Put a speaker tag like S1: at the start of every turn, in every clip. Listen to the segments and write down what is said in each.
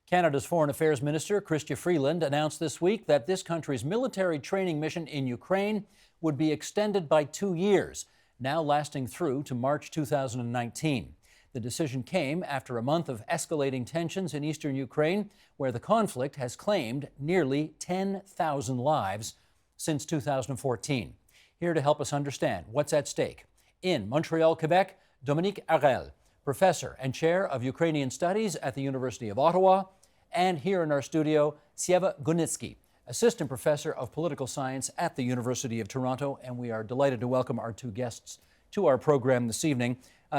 S1: Canada's Foreign Affairs Minister, Chrystia Freeland, announced this week that this country's military training mission in Ukraine would be extended by 2 years, now lasting through to March 2019. The decision came after a month of escalating tensions in eastern Ukraine, where the conflict has claimed nearly 10,000 lives since 2014. Here to help us understand what's at stake, in Montreal, Quebec, Dominique Harel, professor and chair of Ukrainian Studies at the University of Ottawa, and here in our studio, Sieva Gunitsky, assistant professor of political science at the University of Toronto, and we are delighted to welcome our two guests to our program this evening.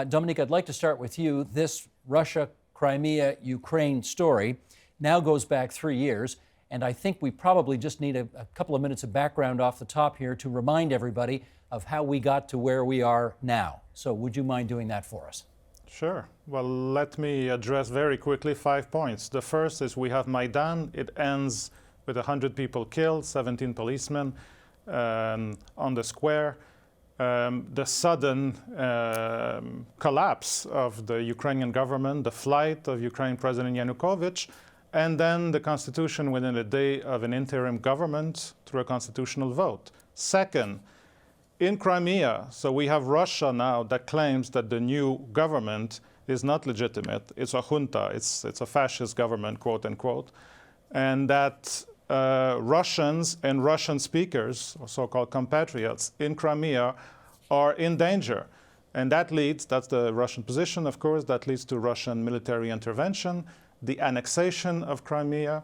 S1: Dominique, I'd like to start with you. This Russia, Crimea, Ukraine story now goes back 3 years, and I think we probably just need a couple of minutes of background off the top here to remind everybody of how we got to where we are now. So would you mind doing that for us?
S2: Sure. Well, let me address very quickly 5 points. The first is we have Maidan. It ends with 100 people killed, 17 policemen on the square. The sudden collapse of the Ukrainian government, the flight of Ukrainian President Yanukovych, and then the constitution within a day of an interim government through a constitutional vote. Second, in Crimea, so we have Russia now that claims that the new government is not legitimate. It's a junta, it's a fascist government, quote unquote, and that Russians and Russian speakers, or so-called compatriots in Crimea, are in danger. And that leads, that's the Russian position, of course, that leads to Russian military intervention, the annexation of Crimea,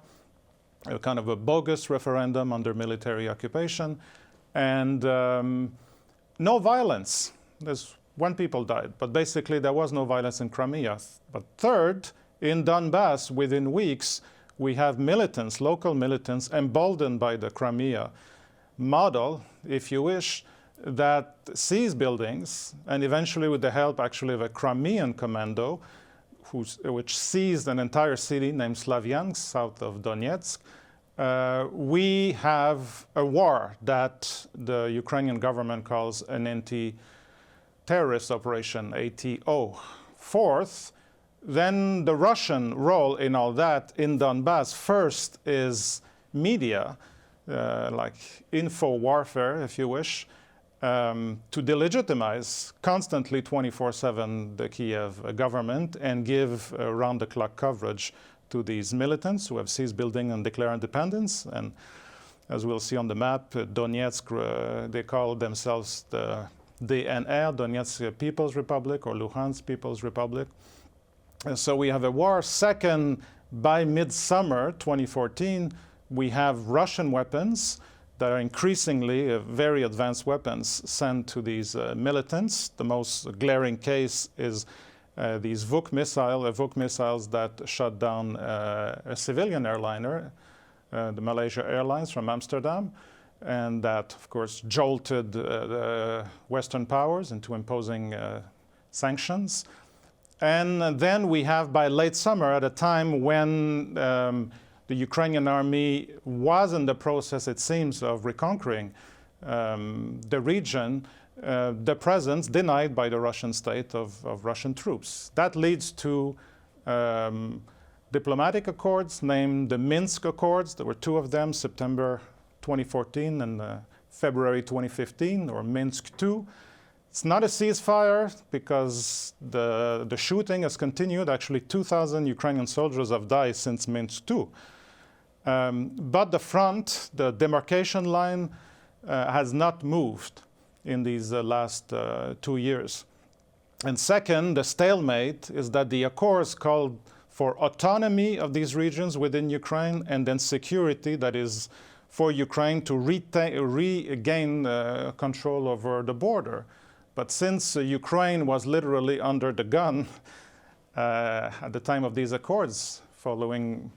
S2: a kind of a bogus referendum under military occupation, and no violence. There's one people died, but basically there was no violence in Crimea. But third, in Donbass, within weeks, we have militants, local militants, emboldened by the Crimea model, if you wish, that seize buildings, and eventually with the help actually of a Crimean commando, which seized an entire city named Slavyansk, south of Donetsk. We have a war that the Ukrainian government calls an anti-terrorist operation, ATO. Fourth, then the Russian role in all that in Donbass, first is media, like info warfare, if you wish, to delegitimize constantly 24/7 the Kiev government and give round-the-clock coverage to these militants who have seized building and declare independence. And as we'll see on the map, Donetsk, they call themselves the DNR, Donetsk People's Republic, or Luhansk People's Republic. And so we have a war. Second, by midsummer 2014, we have Russian weapons that are increasingly very advanced weapons sent to these militants. The most glaring case is these Vuk missiles that shot down a civilian airliner, the Malaysia Airlines from Amsterdam, and that, of course, jolted the Western powers into imposing sanctions. And then we have, by late summer, at a time when the Ukrainian army was in the process, it seems, of reconquering the region, the presence denied by the Russian state of Russian troops. That leads to diplomatic accords named the Minsk Accords. There were two of them, September 2014 and February 2015, or Minsk II. It's not a ceasefire because the shooting has continued. Actually, 2,000 Ukrainian soldiers have died since Minsk II. But the front, the demarcation line, has not moved in these last 2 years. And second, the stalemate is that the accords called for autonomy of these regions within Ukraine and then security, that is, for Ukraine to regain control over the border. But since Ukraine was literally under the gun at the time of these accords, following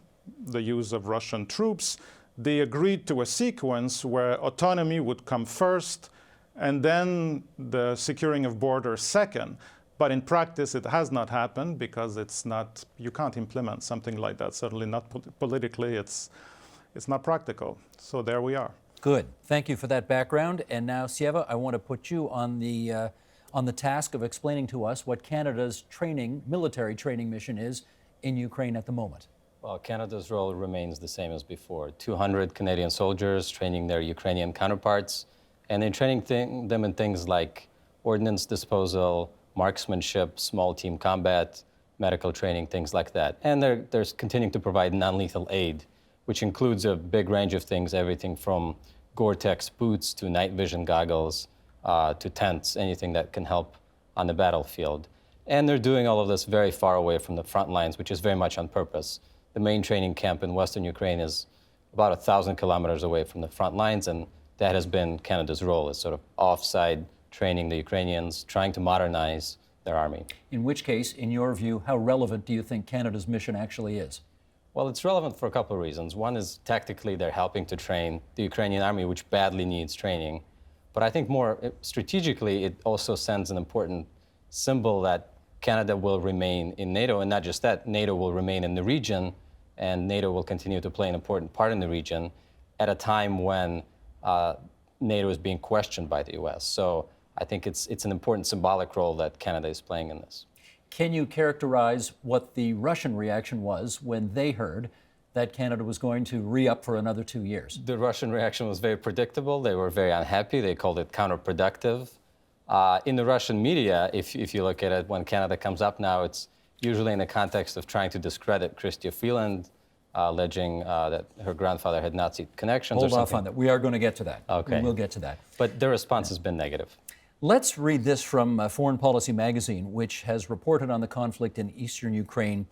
S2: the use of Russian troops, they agreed to a sequence where autonomy would come first and then the securing of borders second. But in practice, it has not happened because it's not, you can't implement something like that. Certainly not politically, it's not practical. So there we are.
S1: Good. Thank you for that background. And now, Sieva, I want to put you on the task of explaining to us what Canada's military training mission is in Ukraine at the moment.
S3: Well, Canada's role remains the same as before. 200 Canadian soldiers training their Ukrainian counterparts, and they're training them in things like ordnance disposal, marksmanship, small team combat, medical training, things like that. And they're continuing to provide non-lethal aid, which includes a big range of things, everything from Gore-Tex boots to night vision goggles to tents, anything that can help on the battlefield. And they're doing all of this very far away from the front lines, which is very much on purpose. The main training camp in Western Ukraine is about 1,000 kilometers away from the front lines, and that has been Canada's role, is sort of offside training the Ukrainians, trying to modernize their army.
S1: In which case, in your view, how relevant do you think Canada's mission actually is?
S3: Well, it's relevant for a couple of reasons. One is tactically they're helping to train the Ukrainian army, which badly needs training. But I think more strategically, it also sends an important symbol that Canada will remain in NATO, and not just that, NATO will remain in the region, and NATO will continue to play an important part in the region at a time when NATO is being questioned by the U.S. So I think it's an important symbolic role that Canada is playing in this.
S1: Can you characterize what the Russian reaction was when they heard that Canada was going to re-up for another 2 years?
S3: The Russian reaction was very predictable. They were very unhappy. They called it counterproductive. In the Russian media, if you look at it, when Canada comes up now, it's usually in the context of trying to discredit Chrystia Freeland, alleging that her grandfather had Nazi connections or something.
S1: Hold off on that. We are going to get to that.
S3: Okay.
S1: We'll get to that.
S3: But their response has been negative.
S1: Let's read this from Foreign Policy magazine, which has reported on the conflict in eastern Ukraine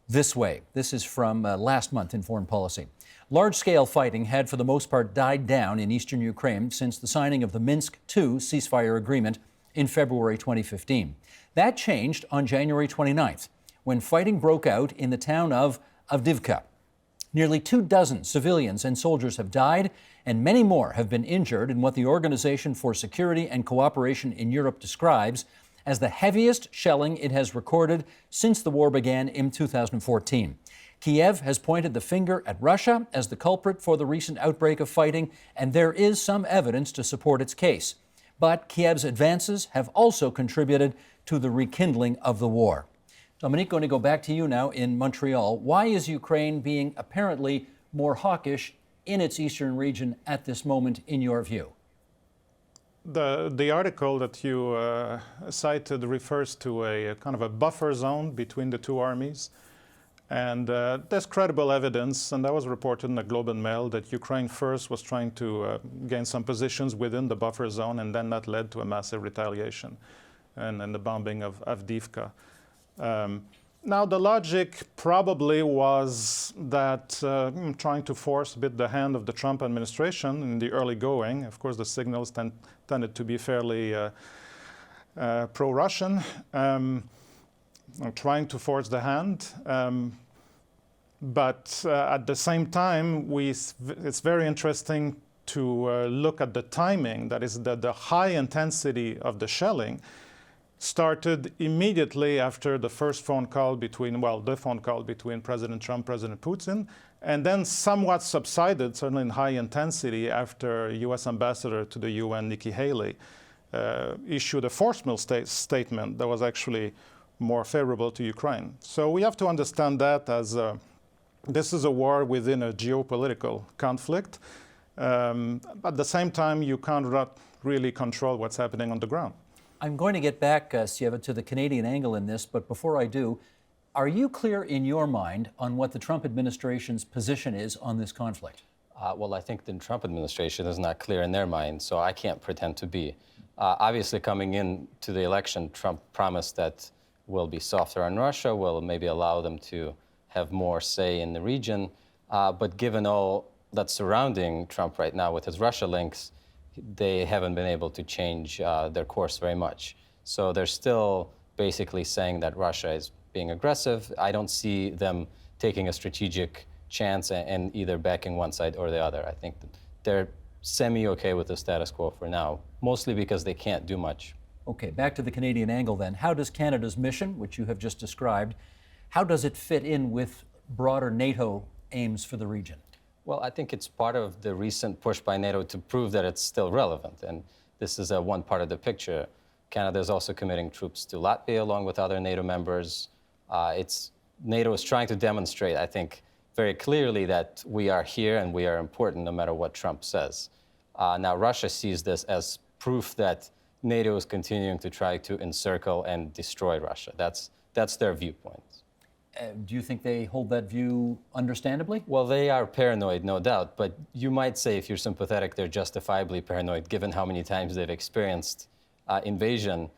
S1: this way. This is from last month in Foreign Policy. Large-scale fighting had, for the most part, died down in eastern Ukraine since the signing of the Minsk II ceasefire agreement in February 2015. That changed on January 29th, when fighting broke out in the town of Avdiivka. Nearly 24 civilians and soldiers have died, and many more have been injured in what the Organization for Security and Cooperation in Europe describes as the heaviest shelling it has recorded since the war began in 2014. Kiev has pointed the finger at Russia as the culprit for the recent outbreak of fighting, and there is some evidence to support its case. But Kiev's advances have also contributed to the rekindling of the war. Dominique, going to go back to you now in Montreal. Why is Ukraine being apparently more hawkish in its eastern region at this moment, in your view?
S2: The article that you cited refers to a kind of a buffer zone between the two armies. And there's credible evidence, and that was reported in the Globe and Mail, that Ukraine first was trying to gain some positions within the buffer zone, and then that led to a massive retaliation and the bombing of Avdiivka. Now, the logic probably was that trying to force a bit the hand of the Trump administration in the early going. Of course, the signals tended to be fairly pro-Russian, trying to force the hand. But at the same time, it's very interesting to look at the timing. That is, the high intensity of the shelling started immediately after the first phone call between, the phone call between President Trump, President Putin, and then somewhat subsided, certainly in high intensity, after U.S. Ambassador to the UN, Nikki Haley, issued a forceful statement that was actually more favorable to Ukraine. So we have to understand that as this is a war within a geopolitical conflict. At the same time, you can't really control what's happening on the ground.
S1: I'm going to get back, Sieva, to the Canadian angle in this, but before I do, are you clear in your mind on what the Trump administration's position is on this conflict?
S3: Well, I think the Trump administration is not clear in their mind, so I can't pretend to be. Obviously, coming into the election, Trump promised that we'll be softer on Russia, we'll maybe allow them to have more say in the region. But given all that's surrounding Trump right now with his Russia links, they haven't been able to change their course very much. So they're still basically saying that Russia is being aggressive. I don't see them taking a strategic chance and either backing one side or the other. I think that they're semi-okay with the status quo for now, mostly because they can't do much.
S1: Okay, back to the Canadian angle then. How does Canada's mission, which you have just described, how does it fit in with broader NATO aims for the region?
S3: Well, I think it's part of the recent push by NATO to prove that it's still relevant. And this is one part of the picture. Canada is also committing troops to Latvia along with other NATO members. NATO is trying to demonstrate, I think, very clearly that we are here and we are important no matter what Trump says. Now, Russia sees this as proof that NATO is continuing to try to encircle and destroy Russia. That's their viewpoint.
S1: Do you think they hold that view understandably?
S3: Well, they are paranoid, no doubt, but you might say if you're sympathetic, they're justifiably paranoid given how many times they've experienced invasion.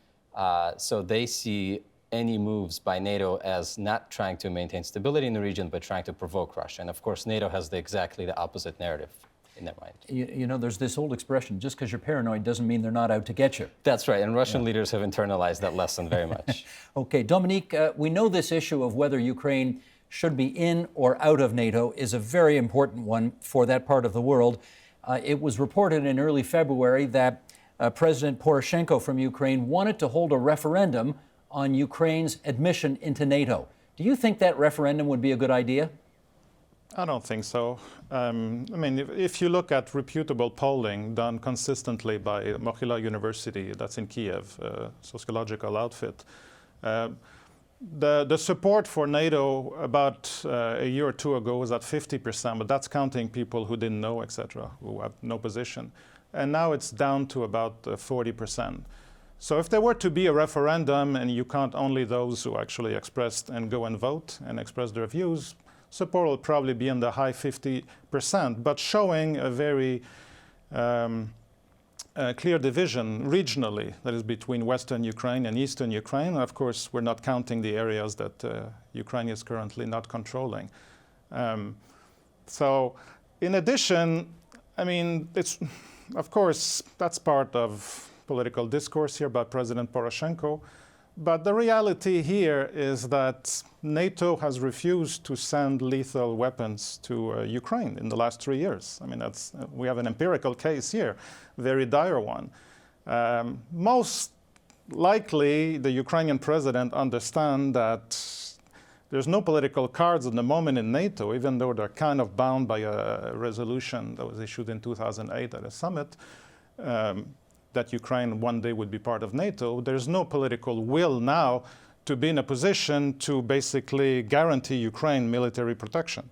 S3: So they see any moves by NATO as not trying to maintain stability in the region, but trying to provoke Russia. And of course, NATO has exactly the opposite narrative in their mind.
S1: You know, there's this old expression, just because you're paranoid doesn't mean they're not out to get you.
S3: That's right, and Russian leaders have internalized that lesson very much.
S1: Okay, Dominique, we know this issue of whether Ukraine should be in or out of NATO is a very important one for that part of the world. It was reported in early February that President Poroshenko from Ukraine wanted to hold a referendum on Ukraine's admission into NATO. Do you think that referendum would be a good idea?
S2: I don't think so. I mean, if you look at reputable polling done consistently by Mohyla University, that's in Kiev, a sociological outfit, the support for NATO about a year or two ago was at 50%, but that's counting people who didn't know, etc., who have no position. And now it's down to about 40%. So if there were to be a referendum and you count only those who actually expressed and go and vote and express their views, support will probably be in the high 50%, but showing a very clear division regionally, that is between Western Ukraine and Eastern Ukraine. Of course, we're not counting the areas that Ukraine is currently not controlling. So in addition, I mean, it's, of course, that's part of political discourse here by President Poroshenko. But the reality here is that NATO has refused to send lethal weapons to Ukraine in the last 3 years. I mean, we have an empirical case here, very dire one. Most likely, the Ukrainian president understands that there's no political cards at the moment in NATO, even though they're kind of bound by a resolution that was issued in 2008 at a summit, that Ukraine one day would be part of NATO. There's no political will now to be in a position to basically guarantee Ukraine military protection.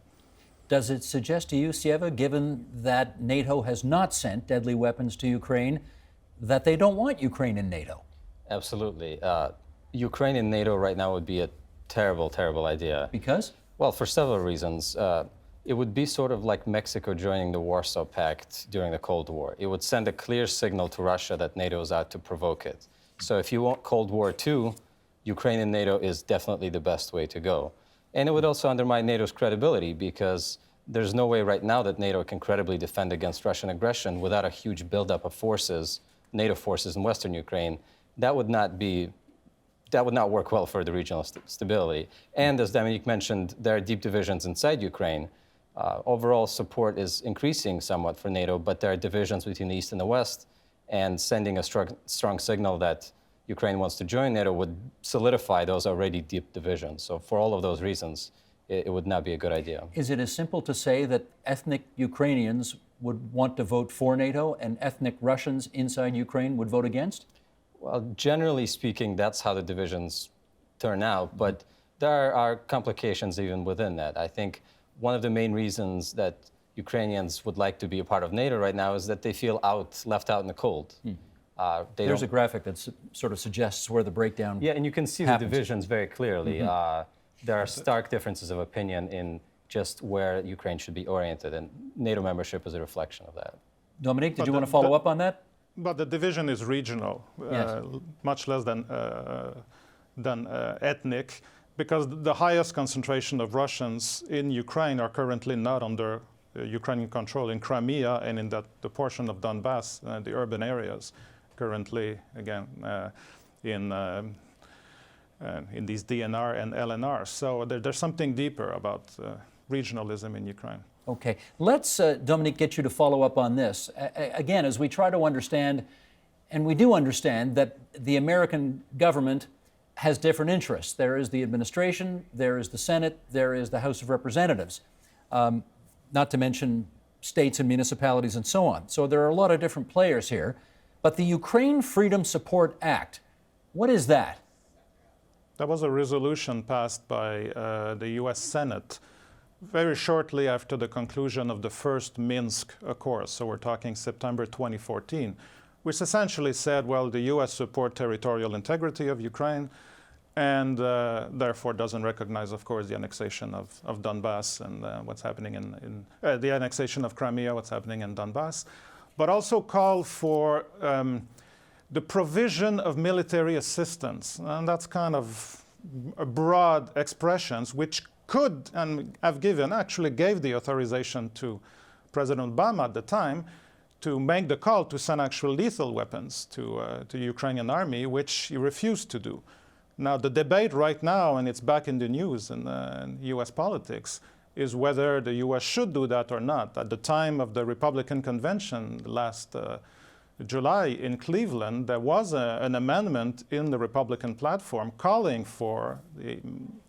S1: Does it suggest to you, Sieva, given that NATO has not sent deadly weapons to Ukraine, that they don't want Ukraine in NATO?
S3: Absolutely. Ukraine in NATO right now would be a terrible, terrible idea.
S1: Because?
S3: Well, for several reasons. It would be sort of like Mexico joining the Warsaw Pact during the Cold War. It would send a clear signal to Russia that NATO is out to provoke it. So if you want Cold War II, Ukraine and NATO is definitely the best way to go. And it would also undermine NATO's credibility because there's no way right now that NATO can credibly defend against Russian aggression without a huge buildup of forces, NATO forces in Western Ukraine. That would not work well for the regional stability. And as Dominique mentioned, there are deep divisions inside Ukraine. Overall support is increasing somewhat for NATO, but there are divisions between the East and the West, and sending a strong signal that Ukraine wants to join NATO would solidify those already deep divisions. So for all of those reasons, it would not be a good idea.
S1: Is it as simple to say that ethnic Ukrainians would want to vote for NATO and ethnic Russians inside Ukraine would vote against?
S3: Well, generally speaking, that's how the divisions turn out, but there are complications even within that. I think one of the main reasons that Ukrainians would like to be a part of NATO right now is that they feel left out in the cold.
S1: There's a graphic that sort of suggests where the breakdown
S3: Yeah, and you can see
S1: happens.
S3: the divisions very clearly. There are stark differences of opinion in just where Ukraine should be oriented, and NATO membership is a reflection of that.
S1: Dominique, did you want to follow up on that?
S2: But the division is regional,
S1: Yes.
S2: much less than ethnic, because the highest concentration of Russians in Ukraine are currently not under Ukrainian control in Crimea and in the portion of Donbass, the urban areas, currently, again, in these DNR and LNR. So there's something deeper about regionalism in Ukraine.
S1: Okay. Let's, Dominique, get you to follow up on this. Again, as we try to understand, and we do understand that the American government has different interests. There is the administration, there is the Senate, there is the House of Representatives, not to mention states and municipalities and so on. So there are a lot of different players here. But the Ukraine Freedom Support Act, what is that?
S2: That was a resolution passed by the US Senate very shortly after the conclusion of the first Minsk Accords. So we're talking September 2014, which essentially said, well, the US support territorial integrity of Ukraine and therefore doesn't recognize, of course, the annexation of Donbass and what's happening in the annexation of Crimea, what's happening in Donbass, but also called for the provision of military assistance. And that's kind of a broad expressions which could and actually gave the authorization to President Obama at the time to make the call to send actual lethal weapons to the Ukrainian army, which he refused to do. Now, the debate right now, and it's back in the news in US politics, is whether the US should do that or not. At the time of the Republican convention last July in Cleveland, there was an amendment in the Republican platform calling for the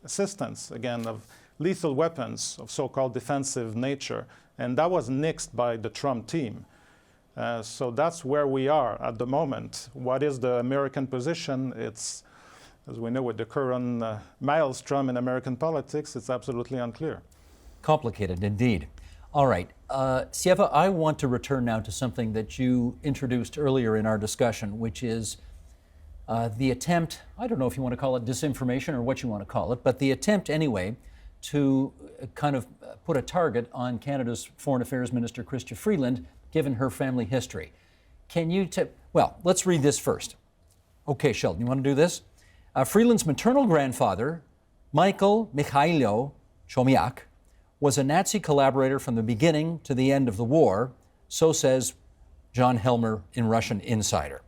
S2: assistance, again, of lethal weapons of so-called defensive nature. And that was nixed by the Trump team. So that's where we are at the moment. What is the American position? It's, as we know, with the current maelstrom in American politics, it's absolutely unclear.
S1: Complicated indeed. All right. Sieva, I want to return now to something that you introduced earlier in our discussion, which is the attempt, I don't know if you want to call it disinformation or what you want to call it, but the attempt anyway to kind of put a target on Canada's Foreign Affairs Minister, Chrystia Freeland, given her family history. Can you well, let's read this first. Okay, Sheldon, you want to do this? Freeland's maternal grandfather, Michael Mikhailo Chomiak, was a Nazi collaborator from the beginning to the end of the war, so says John Helmer in Russian Insider.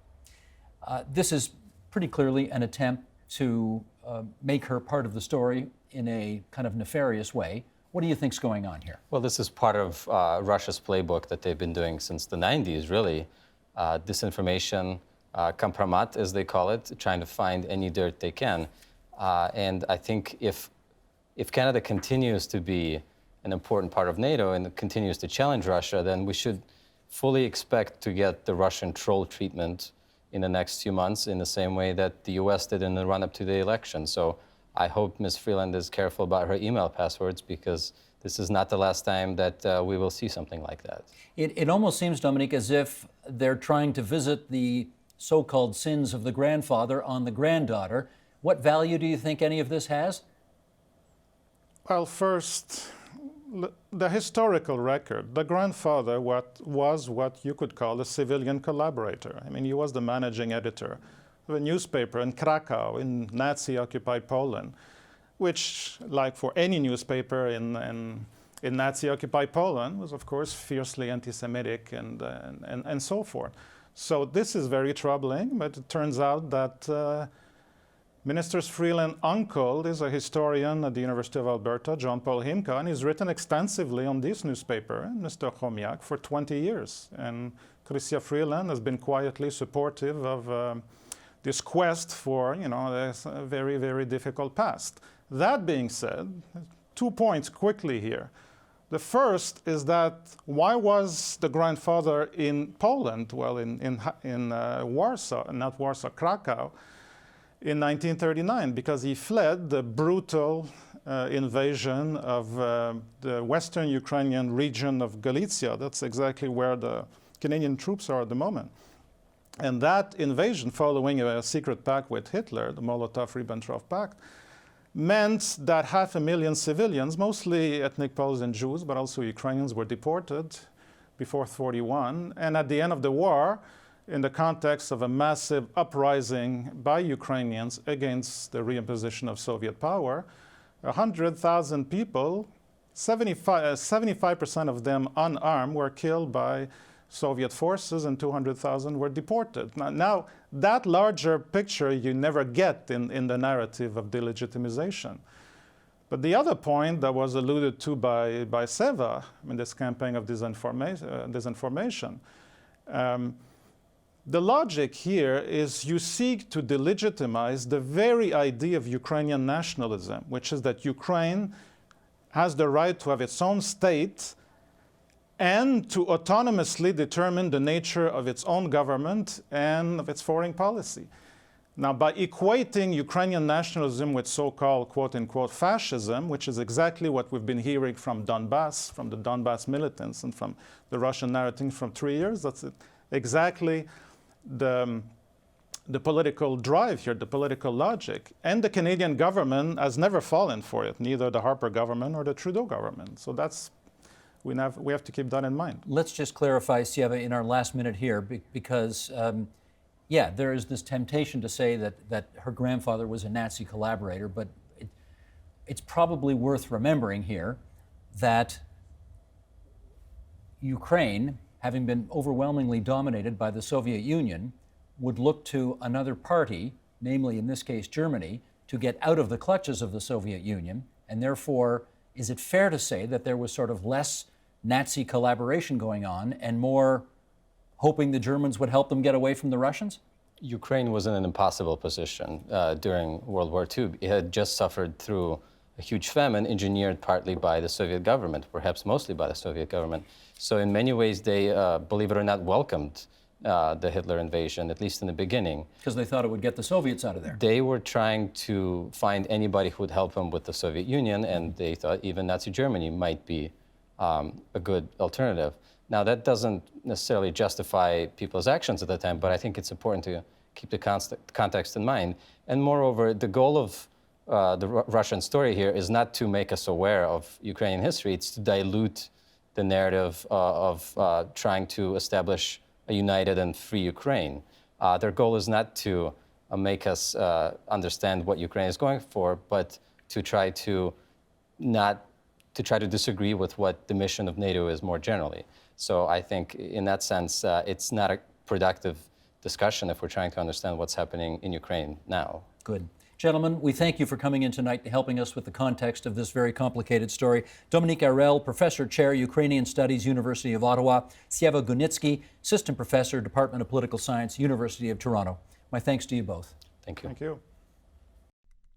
S1: This is pretty clearly an attempt to make her part of the story in a kind of nefarious way. What do you think's going on here?
S3: Well, this is part of Russia's playbook that they've been doing since the 90s, really. Disinformation, compromat, as they call it, trying to find any dirt they can. And I think if Canada continues to be an important part of NATO and continues to challenge Russia, then we should fully expect to get the Russian troll treatment in the next few months in the same way that the US did in the run-up to the election. So I hope Ms. Freeland is careful about her email passwords, because this is not the last time that we will see something like that.
S1: It almost seems, Dominique, as if they're trying to visit the so-called sins of the grandfather on the granddaughter. What value do you think any of this has?
S2: Well, first, the historical record. The grandfather was what you could call a civilian collaborator. I mean, he was the managing editor of a newspaper in Krakow in Nazi-occupied Poland, which, like for any newspaper in Nazi-occupied Poland, was of course fiercely anti-Semitic and so forth. So this is very troubling, but it turns out that Minister Freeland's uncle is a historian at the University of Alberta, John Paul Himka, and he's written extensively on this newspaper, Mr. Chomiak, for 20 years. And Chrystia Freeland has been quietly supportive of this quest for, this very, very difficult past. That being said, 2 points quickly here. The first is that why was the grandfather in Poland, well, in Warsaw, not Warsaw, Krakow, in 1939? Because he fled the brutal invasion of the western Ukrainian region of Galicia. That's exactly where the Canadian troops are at the moment. And that invasion, following a secret pact with Hitler, the Molotov-Ribbentrop Pact, meant that 500,000 civilians, mostly ethnic Poles and Jews, but also Ukrainians, were deported before 1941. And at the end of the war, in the context of a massive uprising by Ukrainians against the reimposition of Soviet power, 100,000 people, 75% of them unarmed, were killed by Soviet forces, and 200,000 were deported. Now, that larger picture you never get in the narrative of delegitimization. But the other point that was alluded to by Seva in this campaign of disinformation, the logic here is you seek to delegitimize the very idea of Ukrainian nationalism, which is that Ukraine has the right to have its own state and to autonomously determine the nature of its own government and of its foreign policy. Now, by equating Ukrainian nationalism with so-called quote-unquote fascism, which is exactly what we've been hearing from Donbass, from the Donbass militants and from the Russian narrative from 3 years, that's exactly the political drive here, the political logic. And the Canadian government has never fallen for it, neither the Harper government or the Trudeau government. So that's, we have to keep that in mind.
S1: Let's just clarify, Sieva, in our last minute here, because yeah, there is this temptation to say that her grandfather was a Nazi collaborator, but it's probably worth remembering here that Ukraine, having been overwhelmingly dominated by the Soviet Union, would look to another party, namely in this case Germany, to get out of the clutches of the Soviet Union. And therefore, is it fair to say that there was sort of less Nazi collaboration going on and more hoping the Germans would help them get away from the Russians?
S3: Ukraine was in an impossible position during World War II. It had just suffered through a huge famine engineered partly by the Soviet government, perhaps mostly by the Soviet government. So in many ways, they, believe it or not, welcomed the Hitler invasion, at least in the beginning.
S1: Because they thought it would get the Soviets out of there.
S3: They were trying to find anybody who would help them with the Soviet Union, and they thought even Nazi Germany might be a good alternative. Now, that doesn't necessarily justify people's actions at the time, but I think it's important to keep the context in mind. And moreover, the goal of the Russian story here is not to make us aware of Ukrainian history, it's to dilute the narrative of trying to establish a united and free Ukraine. Their goal is not to make us understand what Ukraine is going for, but to try to disagree with what the mission of NATO is more generally. So I think in that sense, it's not a productive discussion if we're trying to understand what's happening in Ukraine now.
S1: Good. Gentlemen, we thank you for coming in tonight and helping us with the context of this very complicated story. Dominique Arel, Professor, Chair, Ukrainian Studies, University of Ottawa. Sieva Gunitsky, Assistant Professor, Department of Political Science, University of Toronto. My thanks to you both.
S3: Thank you.
S2: Thank you.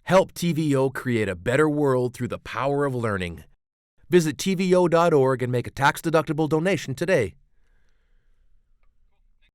S4: Help TVO create a better world through the power of learning. Visit TVO.org and make a tax-deductible donation today.